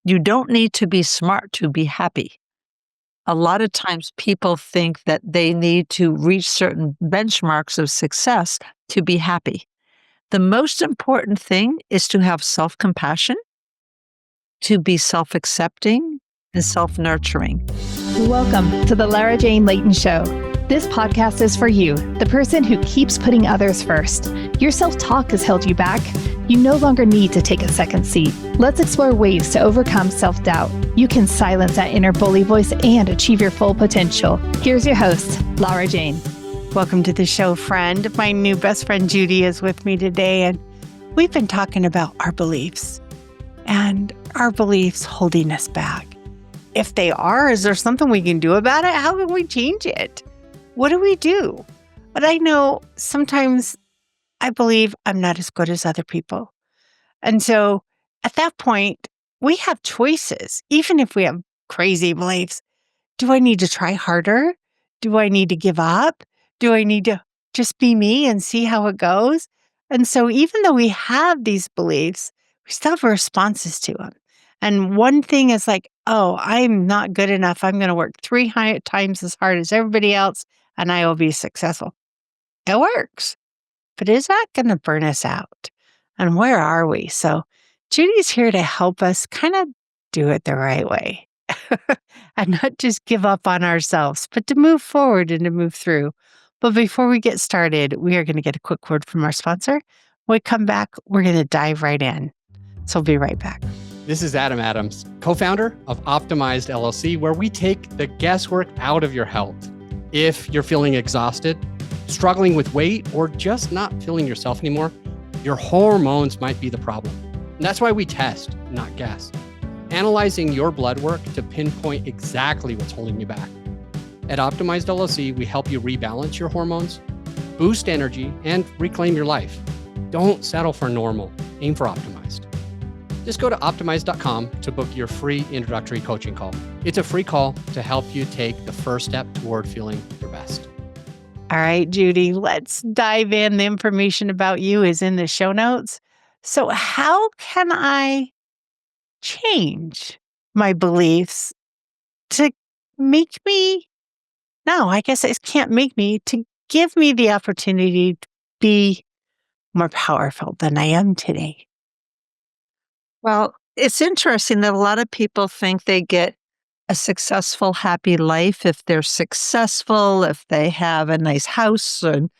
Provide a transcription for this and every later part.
You don't need to be smart to be happy. A lot of times people think that they need to reach certain benchmarks of success to be happy. The most important thing is to have self-compassion, to be self-accepting, and self-nurturing. Welcome to the Lara Jane Layton Show. This podcast is for you, the person who keeps putting others first. Your self-talk has held you back. You no longer need to take a second seat. Let's explore ways to overcome self-doubt. You can silence that inner bully voice and achieve your full potential. Here's your host, Lara Jane. Welcome to the show, friend. My new best friend, Judy, is with me today, and we've been talking about our beliefs and our beliefs holding us back. If they are, is there something we can do about it? How can we change it? What do we do? But I know sometimes I believe I'm not as good as other people. And so at that point, we have choices. Even if we have crazy beliefs, do I need to try harder? Do I need to give up? Do I need to just be me and see how it goes? And so even though we have these beliefs, we still have responses to them. And one thing is like, oh, I'm not good enough. I'm going to work three times as hard as everybody else, and I will be successful. It works. But is that going to burn us out? And where are we? So Judy's here to help us kind of do it the right way and not just give up on ourselves, but to move forward and to move through. But before we get started, we are going to get a quick word from our sponsor. When we come back, we're going to dive right in. So we'll be right back. This is Adam Adams, co-founder of Optimized LLC, where we take the guesswork out of your health. If you're feeling exhausted, struggling with weight, or just not feeling yourself anymore, your hormones might be the problem. And that's why we test, not guess, analyzing your blood work to pinpoint exactly what's holding you back. At Optimized LLC, we help you rebalance your hormones, boost energy, and reclaim your life. Don't settle for normal, aim for optimized. Just go to optimize.com to book your free introductory coaching call. It's a free call to help you take the first step toward feeling your best. All right, Judy, let's dive in. The information about you is in the show notes. So how can I change my beliefs to make me, no, I guess it can't make me, to give me the opportunity to be more powerful than I am today? Well, it's interesting that a lot of people think they get a successful, happy life if they're successful, if they have a nice house and,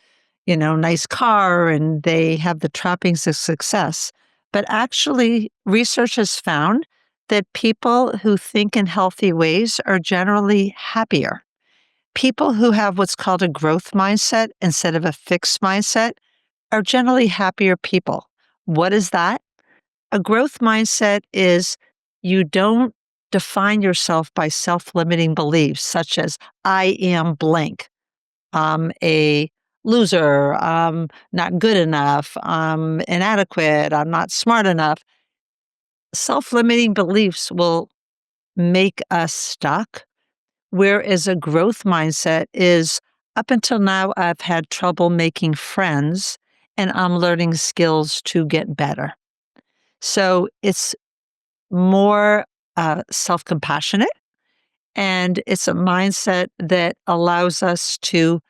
nice car, and they have the trappings of success. But actually, research has found that people who think in healthy ways are generally happier. People who have what's called a growth mindset instead of a fixed mindset are generally happier people. What is that? A growth mindset is you don't define yourself by self-limiting beliefs such as, I am blank, I'm a loser, I'm not good enough, I'm inadequate, I'm not smart enough. Self-limiting beliefs will make us stuck, whereas a growth mindset is, up until now, I've had trouble making friends and I'm learning skills to get better. So it's more self-compassionate, and it's a mindset that allows us to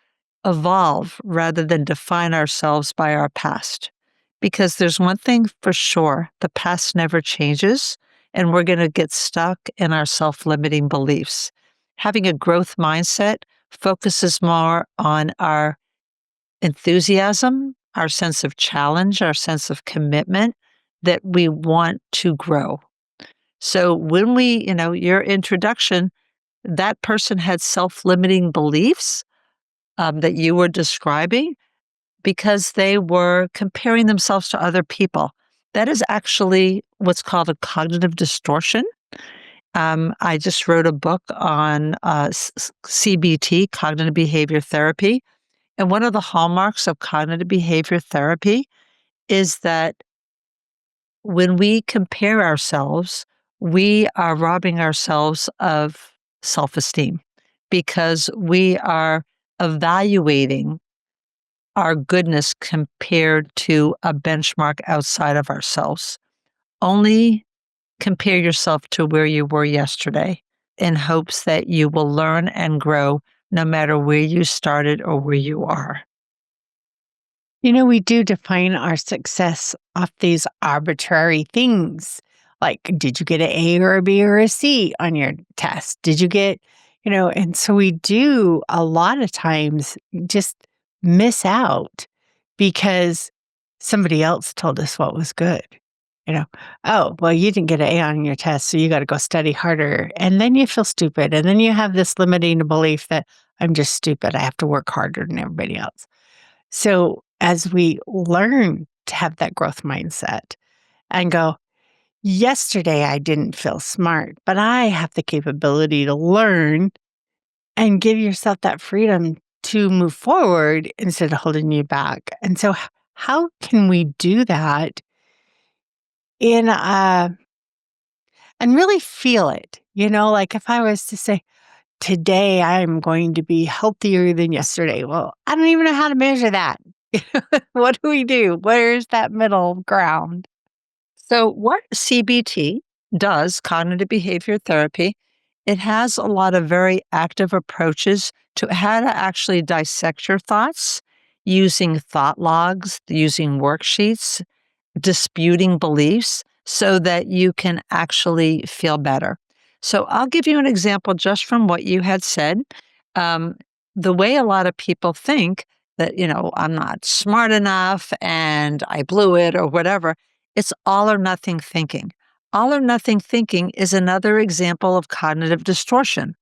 evolve rather than define ourselves by our past. Because there's one thing for sure, the past never changes, and we're going to get stuck in our self-limiting beliefs. Having a growth mindset focuses more on our enthusiasm, our sense of challenge, our sense of commitment, that we want to grow. So when your introduction, that person had self-limiting beliefs that you were describing because they were comparing themselves to other people. That is actually what's called a cognitive distortion. I just wrote a book on CBT, cognitive behavior therapy. And one of the hallmarks of cognitive behavior therapy is that when we compare ourselves, we are robbing ourselves of self-esteem because we are evaluating our goodness compared to a benchmark outside of ourselves. Only compare yourself to where you were yesterday in hopes that you will learn and grow no matter where you started or where you are. We do define our success off these arbitrary things. Like, did you get an A or a B or a C on your test? Did you get, and so we do a lot of times just miss out because somebody else told us what was good. Oh, well, you didn't get an A on your test, so you got to go study harder. And then you feel stupid. And then you have this limiting belief that I'm just stupid. I have to work harder than everybody else. So as we learn to have that growth mindset and go, yesterday I didn't feel smart, but I have the capability to learn and give yourself that freedom to move forward instead of holding you back. And so how can we do that and really feel it? Like if I was to say, today I'm going to be healthier than yesterday. Well, I don't even know how to measure that. What do we do? Where's that middle ground? So, what CBT does, cognitive behavior therapy, it has a lot of very active approaches to how to actually dissect your thoughts using thought logs, using worksheets, disputing beliefs so that you can actually feel better. So I'll give you an example just from what you had said. Um, the way a lot of people think that, I'm not smart enough and I blew it or whatever, it's all or nothing thinking. All or nothing thinking is another example of cognitive distortion.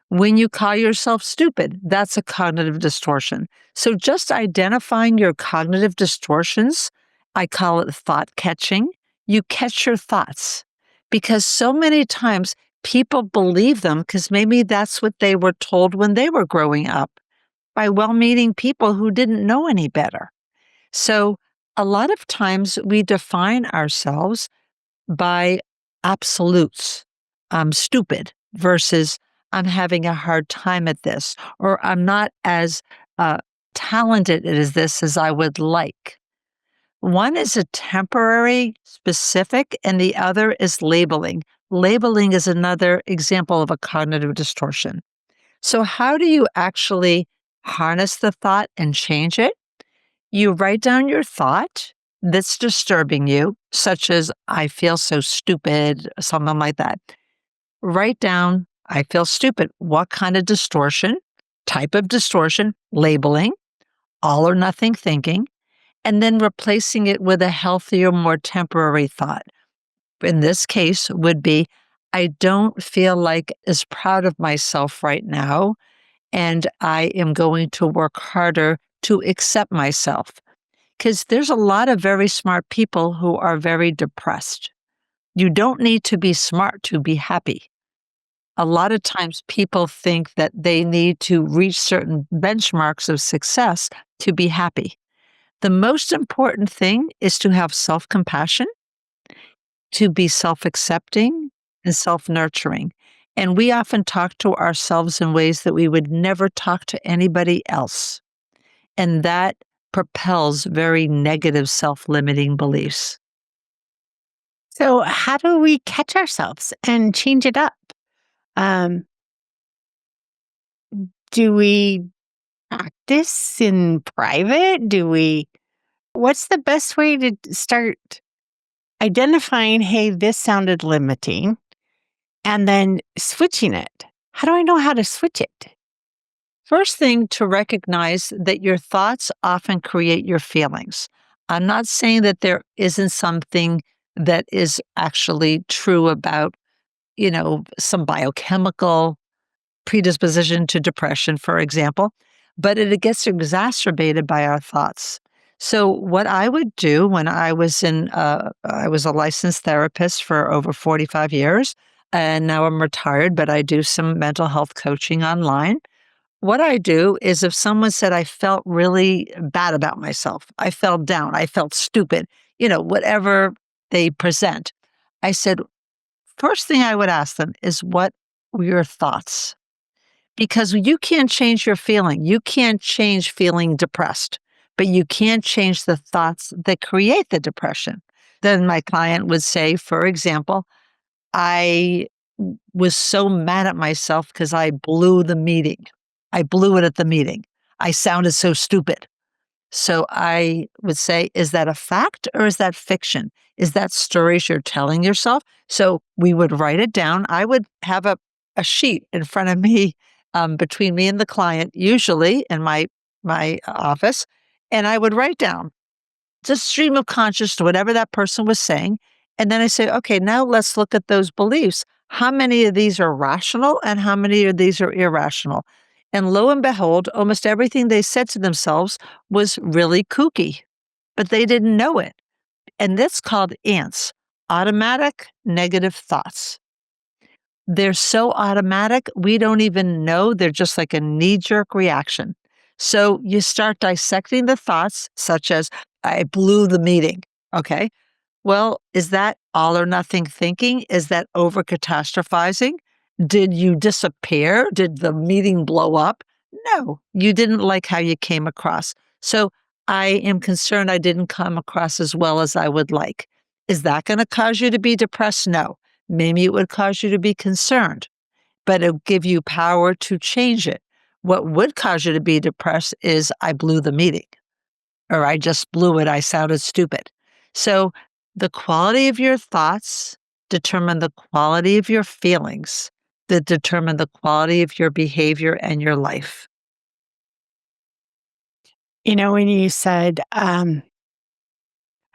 When you call yourself stupid, that's a cognitive distortion. So just identifying your cognitive distortions, I call it thought catching. You catch your thoughts because so many times people believe them because maybe that's what they were told when they were growing up by well-meaning people who didn't know any better. So a lot of times we define ourselves by absolutes. I'm stupid versus I'm having a hard time at this, or I'm not as talented as this as I would like. One is a temporary specific, and the other is labeling. Labeling is another example of a cognitive distortion. So, how do you actually harness the thought and change it? You write down your thought that's disturbing you, such as, I feel so stupid, something like that. Write down, I feel stupid. What kind of distortion, type of distortion, labeling, all or nothing thinking, and then replacing it with a healthier, more temporary thought. In this case, would be, I don't feel like as proud of myself right now, and I am going to work harder to accept myself. Because there's a lot of very smart people who are very depressed. You don't need to be smart to be happy. A lot of times people think that they need to reach certain benchmarks of success to be happy. The most important thing is to have self-compassion, to be self-accepting and self-nurturing. And we often talk to ourselves in ways that we would never talk to anybody else. And that propels very negative self-limiting beliefs. So how do we catch ourselves and change it up? Um, do we practice in private? What's the best way to start identifying, hey, this sounded limiting, and then switching it? How do I know how to switch it? First thing to recognize that your thoughts often create your feelings. I'm not saying that there isn't something that is actually true about, some biochemical predisposition to depression, for example, but it gets exacerbated by our thoughts. So what I would do when I was I was a licensed therapist for over 45 years, and now I'm retired, but I do some mental health coaching online. What I do is if someone said I felt really bad about myself, I felt down, I felt stupid, whatever they present, I said, first thing I would ask them is, what were your thoughts? Because you can't change your feeling. You can't change feeling depressed, but you can change the thoughts that create the depression. Then my client would say, for example, I was so mad at myself because I blew the meeting. I blew it at the meeting. I sounded so stupid. So I would say, is that a fact or is that fiction? Is that stories you're telling yourself? So we would write it down. I would have a sheet in front of me, between me and the client, usually in my office, and I would write down just stream of conscious to whatever that person was saying. And then I say, okay, now let's look at those beliefs. How many of these are rational and how many of these are irrational? And lo and behold, almost everything they said to themselves was really kooky, but they didn't know it. And that's called ants, automatic negative thoughts. They're so automatic, we don't even know. They're just like a knee jerk reaction. So you start dissecting the thoughts, such as, I blew the meeting. Okay. Well, is that all or nothing thinking? Is that over catastrophizing? Did you disappear? Did the meeting blow up? No, you didn't like how you came across. So I am concerned I didn't come across as well as I would like. Is that going to cause you to be depressed? No. Maybe it would cause you to be concerned, but it'll give you power to change it. What would cause you to be depressed is I blew the meeting or I just blew it. I sounded stupid. So the quality of your thoughts determine the quality of your feelings that determine the quality of your behavior and your life. When you said, I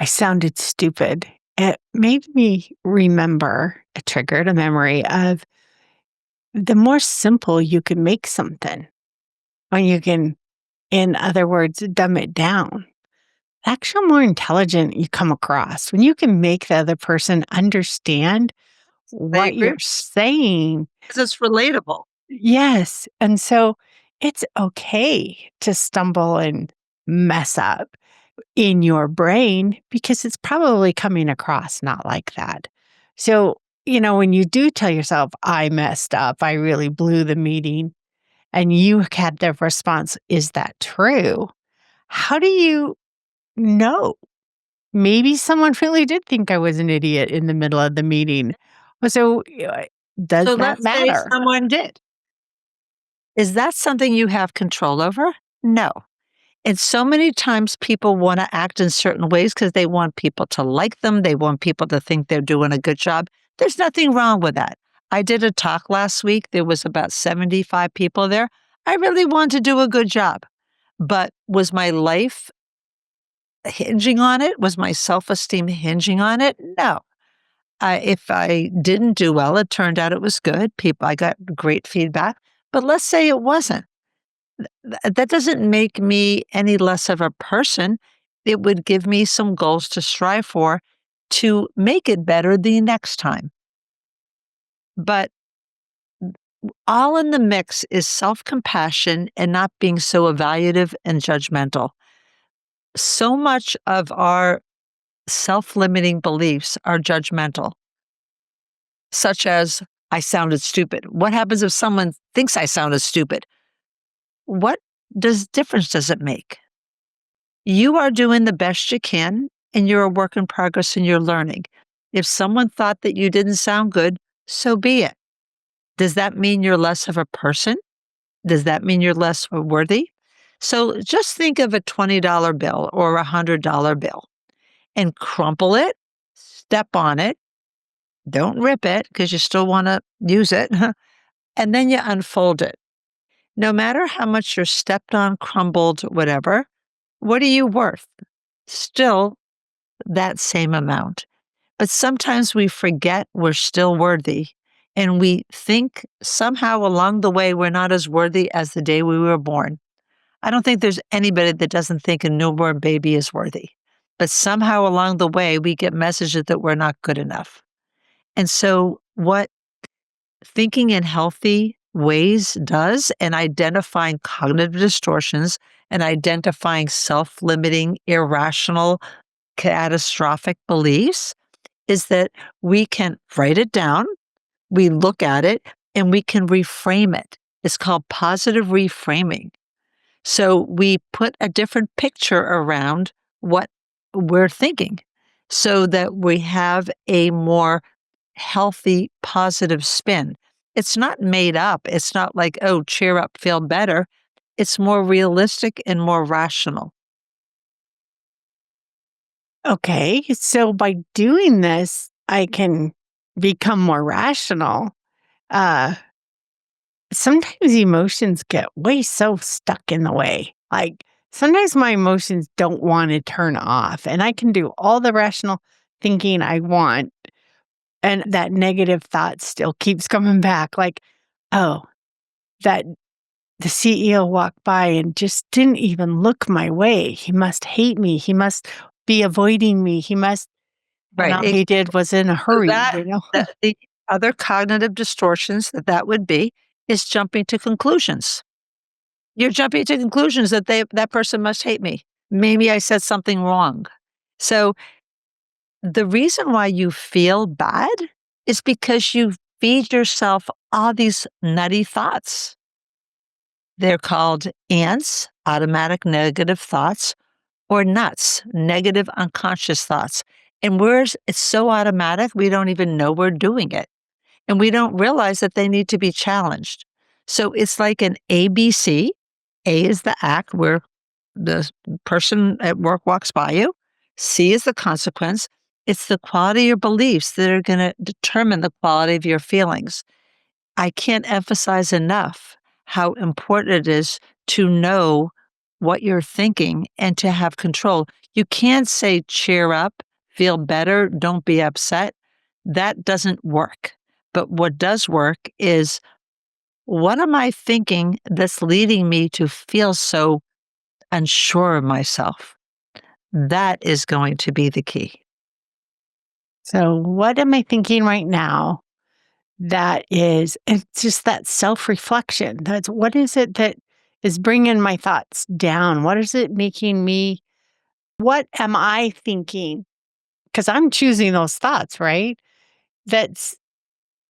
sounded stupid, it made me remember, it triggered a memory of the more simple you can make something, when you can, in other words, dumb it down, the actual more intelligent you come across. When you can make the other person understand I what agree you're saying. because it's relatable. Yes. And so it's okay to stumble and mess up in your brain because it's probably coming across not like that. So, when you do tell yourself, I messed up, I really blew the meeting, and you had the response, is that true? How do you know? Maybe someone really did think I was an idiot in the middle of the meeting. So, does So that let's say matter? someone did. Is that something you have control over? No. And so many times people want to act in certain ways because they want people to like them. They want people to think they're doing a good job. There's nothing wrong with that. I did a talk last week. There was about 75 people there. I really wanted to do a good job. But was my life hinging on it? Was my self-esteem hinging on it? No. If I didn't do well, it turned out it was good. I got great feedback. But let's say it wasn't. That doesn't make me any less of a person. It would give me some goals to strive for to make it better the next time. But all in the mix is self-compassion and not being so evaluative and judgmental. So much of our self-limiting beliefs are judgmental, such as, I sounded stupid. What happens if someone thinks I sounded stupid? What difference does it make? You are doing the best you can, and you're a work in progress and you're learning. If someone thought that you didn't sound good, so be it. Does that mean you're less of a person? Does that mean you're less worthy? So just think of a $20 bill or a $100 bill and crumple it, step on it, don't rip it because you still want to use it, and then you unfold it. No matter how much you're stepped on, crumbled, whatever, what are you worth? Still that same amount. But sometimes we forget we're still worthy, and we think somehow along the way we're not as worthy as the day we were born. I don't think there's anybody that doesn't think a newborn baby is worthy. But somehow along the way, we get messages that we're not good enough. And so, what thinking in healthy ways does, and identifying cognitive distortions and identifying self limiting, irrational, catastrophic beliefs, is that we can write it down, we look at it, and we can reframe it. It's called positive reframing. So we put a different picture around what we're thinking so that we have a more healthy, positive spin. It's not made up. It's not like, oh, cheer up, feel better. It's more realistic and more rational. Okay. So by doing this, I can become more rational. Uh, Sometimes emotions get way so stuck in the way. Like sometimes my emotions don't want to turn off, and I can do all the rational thinking I want. And that negative thought still keeps coming back. Like, oh, that the CEO walked by and just didn't even look my way. He must hate me. He must be avoiding me. He must, and Right. all he did was in a So hurry, that, you know? the other cognitive distortions that would be is jumping to conclusions. You're jumping to conclusions that that person must hate me. Maybe I said something wrong. So the reason why you feel bad is because you feed yourself all these nutty thoughts. They're called ants, automatic negative thoughts, or nuts, negative unconscious thoughts. And it's so automatic, we don't even know we're doing it. And we don't realize that they need to be challenged. So it's like an ABC. A is the act where the person at work walks by you. C is the consequence. It's the quality of your beliefs that are going to determine the quality of your feelings. I can't emphasize enough how important it is to know what you're thinking and to have control. You can't say, cheer up, feel better, don't be upset. That doesn't work. But what does work is, what am I thinking that's leading me to feel so unsure of myself? That is going to be the key. So, what am I thinking right now that is, it's just that self reflection? That's what is it that is bringing my thoughts down? What is it making me? What am I thinking? Because I'm choosing those thoughts, right? That's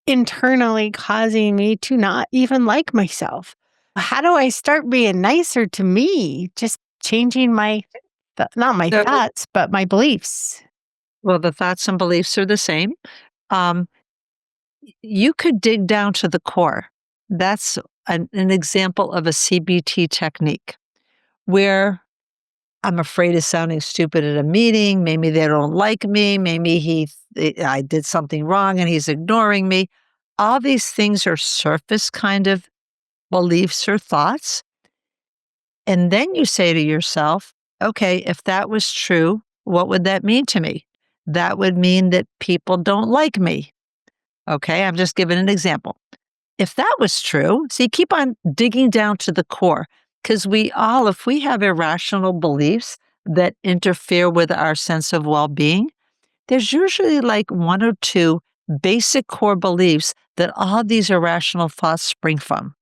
internally causing me to not even like myself. How do I start being nicer to me? Just changing not my So, thoughts, but my beliefs. well, the thoughts and beliefs are the same. Um, you could dig down to the core. That's an example of a CBT technique where I'm afraid of sounding stupid at a meeting. Maybe they don't like me. Maybe I did something wrong and he's ignoring me. All these things are surface kind of beliefs or thoughts. And then you say to yourself, okay, if that was true, what would that mean to me? That would mean that people don't like me. Okay, I'm just giving an example. If that was true, so you keep on digging down to the core, because if we have irrational beliefs that interfere with our sense of well being, there's usually like one or two basic core beliefs that all these irrational thoughts spring from.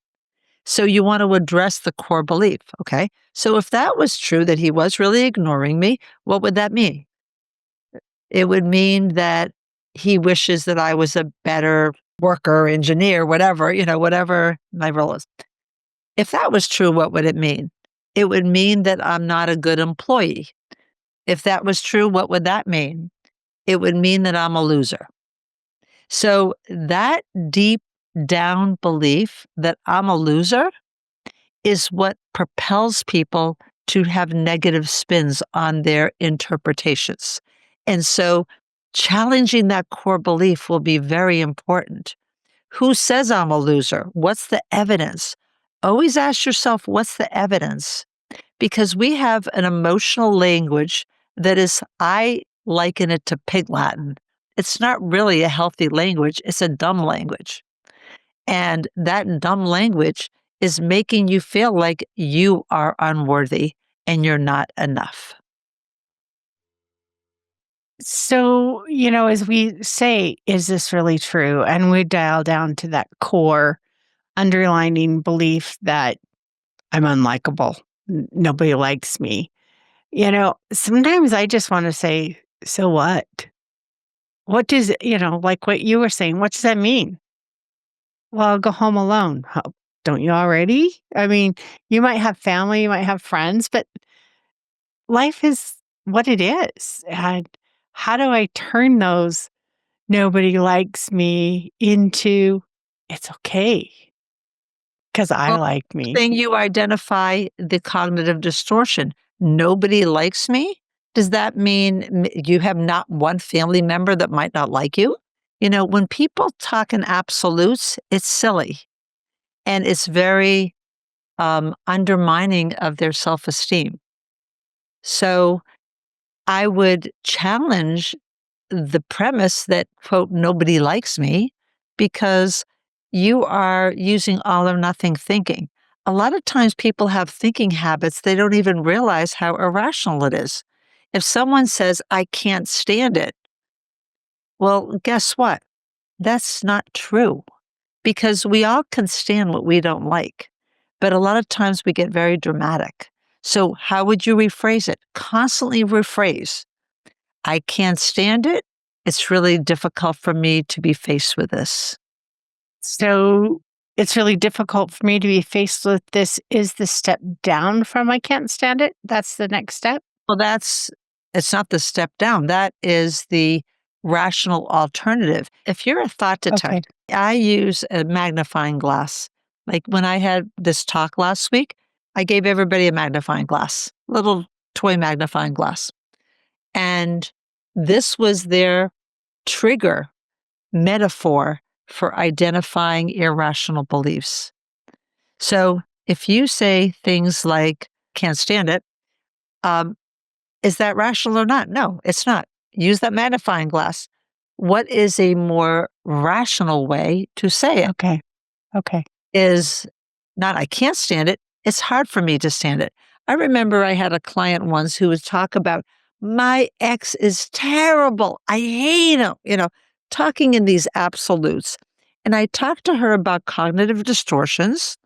So you want to address the core belief. Okay. So if that was true, that he was really ignoring me, what would that mean? It would mean that he wishes that I was a better worker, engineer, whatever, whatever my role is. If that was true, what would it mean? It would mean that I'm not a good employee. If that was true, what would that mean? It would mean that I'm a loser. So that deep down belief that I'm a loser is what propels people to have negative spins on their interpretations. And so challenging that core belief will be very important. Who says I'm a loser? What's the evidence? Always ask yourself, what's the evidence? Because we have an emotional language that is, I liken it to pig Latin. It's not really a healthy language, it's a dumb language. And that dumb language is making you feel like you are unworthy and you're not enough. So, as we say, is this really true? And we dial down to that core underlining belief that I'm unlikable. Nobody likes me. Sometimes I just want to say, so what? What does, like what you were saying, what does that mean? Well, I'll go home alone. Don't you already? I mean, you might have family, you might have friends, but life is what it is. And how do I turn those nobody likes me into it's okay because I Well, like me. then you identify the cognitive distortion. Nobody likes me? Does that mean you have not one family member that might not like you? When people talk in absolutes, it's silly and it's very undermining of their self esteem. So I would challenge the premise that, quote, nobody likes me because you are using all or nothing thinking. A lot of times people have thinking habits, they don't even realize how irrational it is. If someone says, I can't stand it, well, guess what? That's not true because we all can stand what we don't like. But a lot of times we get very dramatic. So, how would you rephrase it? Constantly rephrase. I can't stand it. It's really difficult for me to be faced with this. So it's really difficult for me to be faced with this. Is the step down from I can't stand it? That's the next step. Well, it's not the step down. That is the rational alternative. If you're a thought Okay. detector, I use a magnifying glass. Like when I had this talk last week, I gave everybody a magnifying glass, little toy magnifying glass. And this was their trigger metaphor for identifying irrational beliefs. So if you say things like, can't stand it, um, is that rational or not? No, it's not. Use that magnifying glass. What is a more rational way to say it? Okay. Okay. Is not, I can't stand it. It's hard for me to stand it. I remember I had a client once who would talk about, my ex is terrible. I hate him, talking in these absolutes. And I talked to her about cognitive distortions.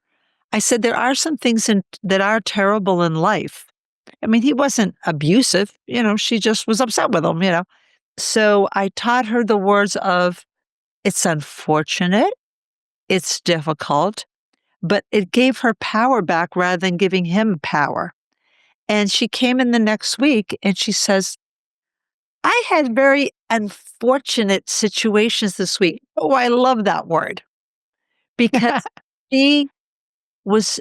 I said, there are some things that are terrible in life. I mean, he wasn't abusive, she just was upset with him. So I taught her the words of, it's unfortunate, it's difficult, but it gave her power back rather than giving him power. And she came in the next week and she says, I had very unfortunate situations this week. Oh, I love that word because she was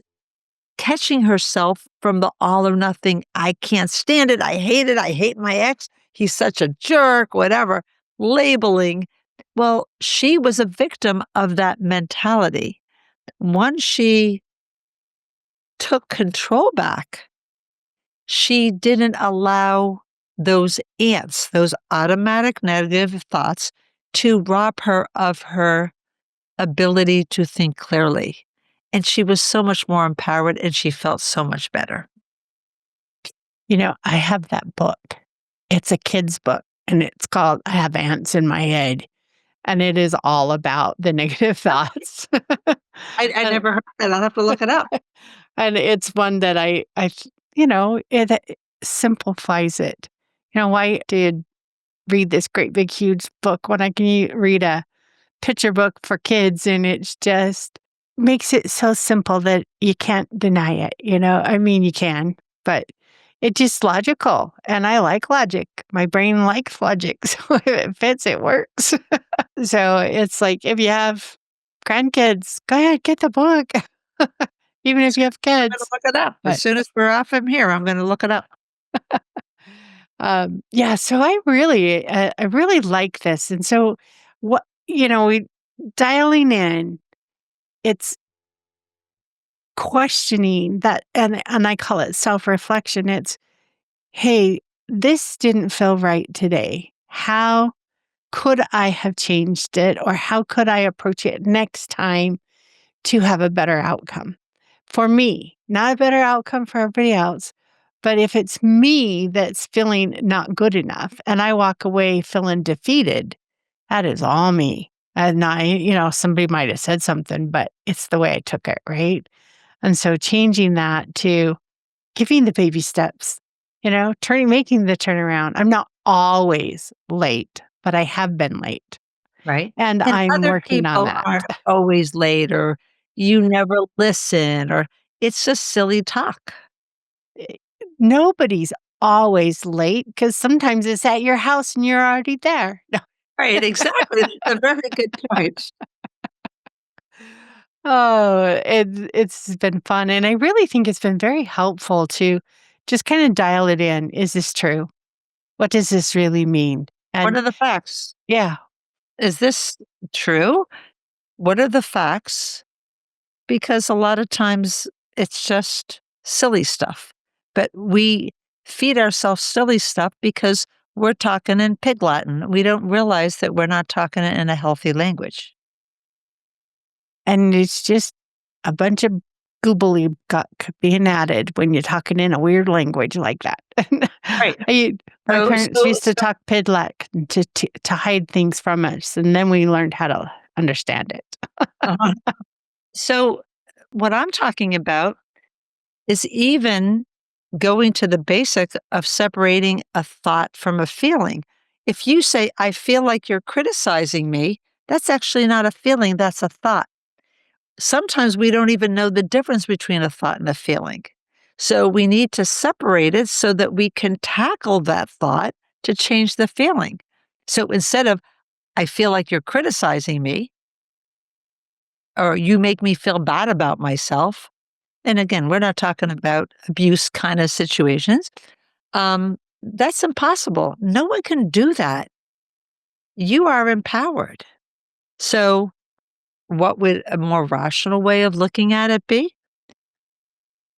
catching herself from the all or nothing. I can't stand it. I hate it. I hate my ex. He's such a jerk, whatever, labeling. Well, she was a victim of that mentality. Once she took control back, she didn't allow those ants, those automatic negative thoughts, to rob her of her ability to think clearly. And she was so much more empowered and she felt so much better. I have that book. It's a kid's book and it's called I Have Ants in My Head. And it is all about the negative thoughts. I And never heard that. I'll have to look it up. and it's one that it simplifies it. Why did read this great big huge book when I can read a picture book for kids and it's just makes it so simple that you can't deny it. I mean, you can, but it's just logical. And I like logic. My brain likes logic. So if it fits, it works. So it's like if you have grandkids, go ahead, get the book. Even if you have I'm gonna kids. look it up. As But soon as we're off from here, I'm gonna look it up. yeah, so I really like this. And so we dialing in, it's questioning that, and I call it self-reflection. It's, hey, this didn't feel right today. How could I have changed it, or how could I approach it next time to have a better outcome for me? Not a better outcome for everybody else, but if it's me that's feeling not good enough and I walk away feeling defeated, that is all me. And somebody might have said something, but it's the way I took it, right? And so changing that to giving the baby steps, making the turnaround. I'm not always late, but I have been late. Right? And And I'm other working on people that. are always late or you never listen or it's just silly talk. Eh, Nobody's always late because sometimes it's at your house and you're already there. Right, exactly. That's a very good point. Oh, it's been fun, and I really think it's been very helpful to just kinda dial it in. Is this true? What does this really mean? What And are the facts? yeah, Is this true? What are the facts? Because a lot of times it's just silly stuff, but we feed ourselves silly stuff because we're talking in pig Latin. We don't realize that we're not talking it in a healthy language. and it's just a bunch of gobbledygook being added when you're talking in a weird language like that. Right. My So, parents so, used to talk Pidlac to hide things from us, and then we learned how to understand it. uh so what I'm talking about is even going to the basic of separating a thought from a feeling. If you say, I feel like you're criticizing me, that's actually not a feeling, that's a thought. Sometimes we don't even know the difference between a thought and a feeling. So we need to separate it so that we can tackle that thought to change the feeling. So instead of, I feel like you're criticizing me, or you make me feel bad about myself. And again, we're not talking about abuse kind of situations. That's impossible. No one can do that. You are empowered. So, what would a more rational way of looking at it be?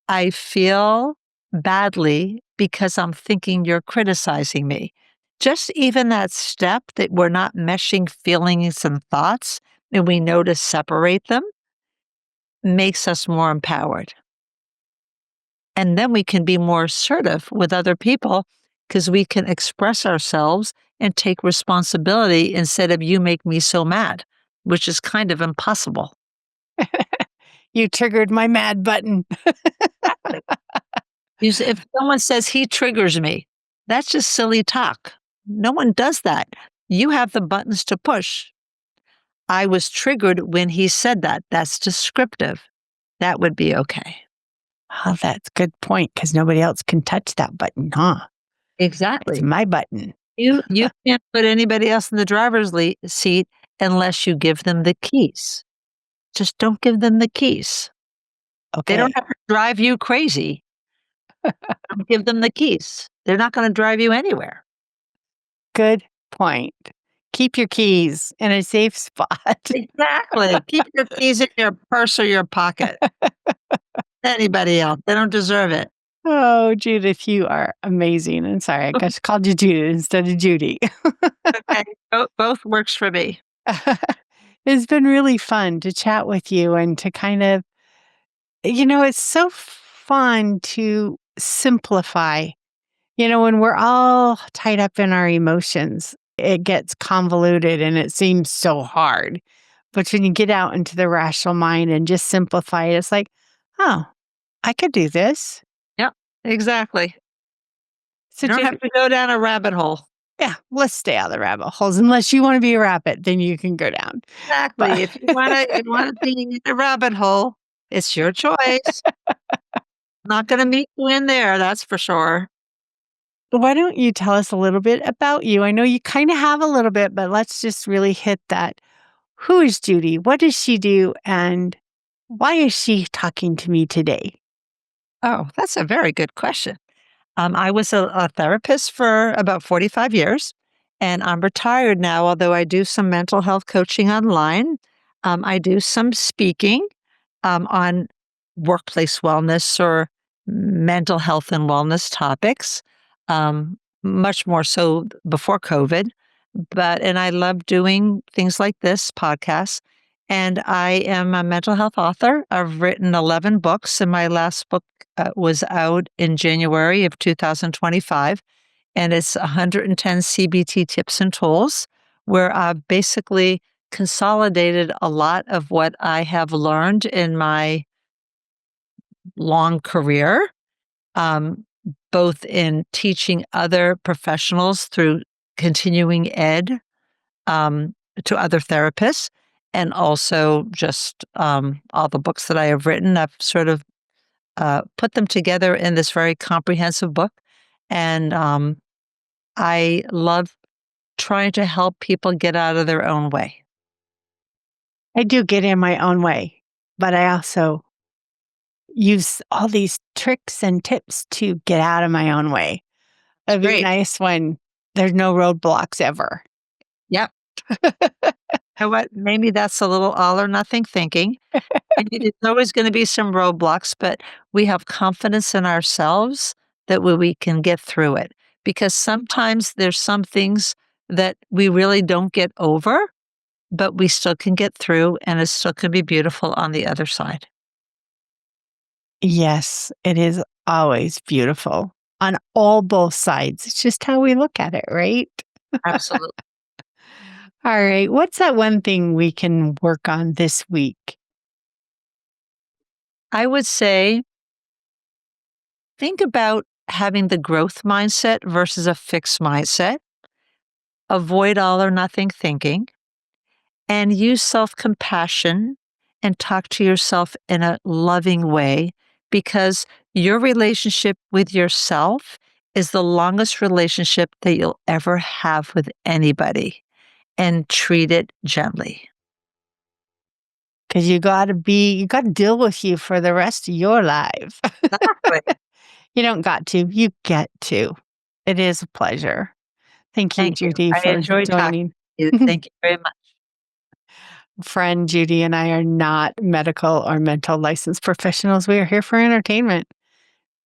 I feel badly because I'm thinking you're criticizing me. Just even that step that we're not meshing feelings and thoughts and we know to separate them makes us more empowered. And then we can be more assertive with other people because we can express ourselves and take responsibility instead of you make me so mad, which is kind of impossible. You triggered my mad button. If someone says he triggers me, that's just silly talk. No one does that. You have the buttons to push. I was triggered when he said that. That's descriptive. That would be okay. Oh, that's a good point because nobody else can touch that button, huh? It's Exactly. my button. You can't put anybody else in the driver's seat unless you give them the keys. Just don't give them the keys. They Okay, don't have to drive you crazy. Don't give them the keys. They're not gonna drive you anywhere. good point. Keep your keys in a safe spot. Exactly. Keep your keys in your purse or your pocket. Anybody else, they don't deserve it. Oh, Judith, you are amazing. And sorry, I guess I called you Judith instead of Judy. Okay, both works for me. It's been really fun to chat with you and to kind of, it's so fun to simplify. When we're all tied up in our emotions, it gets convoluted and it seems so hard. But when you get out into the rational mind and just simplify it, it's like, oh, I could do this. Yep, exactly. So, You don't have Judith, to go down a rabbit hole. yeah, let's stay out of the rabbit holes. Unless you want to be a rabbit, then you can go down. Exactly. But If you wanna be in a rabbit hole, it's your choice. Not gonna meet you in there, that's for sure. why don't you tell us a little bit about you? I know you kind of have a little bit, but let's just really hit that. Who is Judy? What does she do? And why is she talking to me today? Oh, that's a very good question. I was a therapist for about 45 years, and I'm retired now, although I do some mental health coaching online. I do some speaking on workplace wellness or mental health and wellness topics, much more so before COVID. And I love doing things like this podcast. And I am a mental health author. I've written 11 books, and my last book was out in January of 2025. And it's 110 CBT tips and tools, where I've basically consolidated a lot of what I have learned in my long career, um, both in teaching other professionals through continuing ed to other therapists, and also just all the books that I have written. I've sort of put them together in this very comprehensive book. And I love trying to help people get out of their own way. I do get in my own way, but I also use all these tricks and tips to get out of my own way. It'd be Great. nice when there's no roadblocks ever. Yep. And what? Maybe that's a little all or nothing thinking. And there's always going to be some roadblocks, but we have confidence in ourselves that we can get through it. Because sometimes there's some things that we really don't get over, but we still can get through, and it still can be beautiful on the other side. Yes, it is always beautiful on both sides. It's just how we look at it, right? Absolutely. All right. What's that one thing we can work on this week? I would say think about having the growth mindset versus a fixed mindset. Avoid all or nothing thinking and use self-compassion and talk to yourself in a loving way, because your relationship with yourself is the longest relationship that you'll ever have with anybody, and treat it gently. Because you got to deal with you for the rest of your life. Exactly. You don't got to, you get to. It is a pleasure. Thank you, Thank you. Judy, I for enjoyed joining. talking to you. Thank you very much. Friend Judy and I are not medical or mental licensed professionals. We are here for entertainment.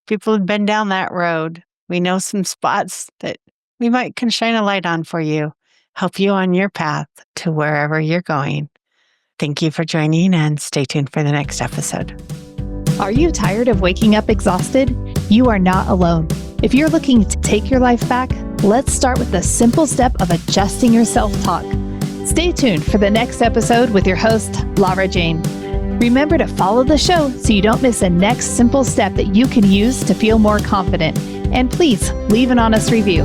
People have been down that road. We know some spots that we can shine a light on for you, help you on your path to wherever you're going. Thank you for joining, and stay tuned for the next episode. Are you tired of waking up exhausted? You are not alone. If you're looking to take your life back, let's start with the simple step of adjusting your self-talk. Stay tuned for the next episode with your host, Lara Jane. Remember to follow the show so you don't miss a next simple step that you can use to feel more confident. And please leave an honest review.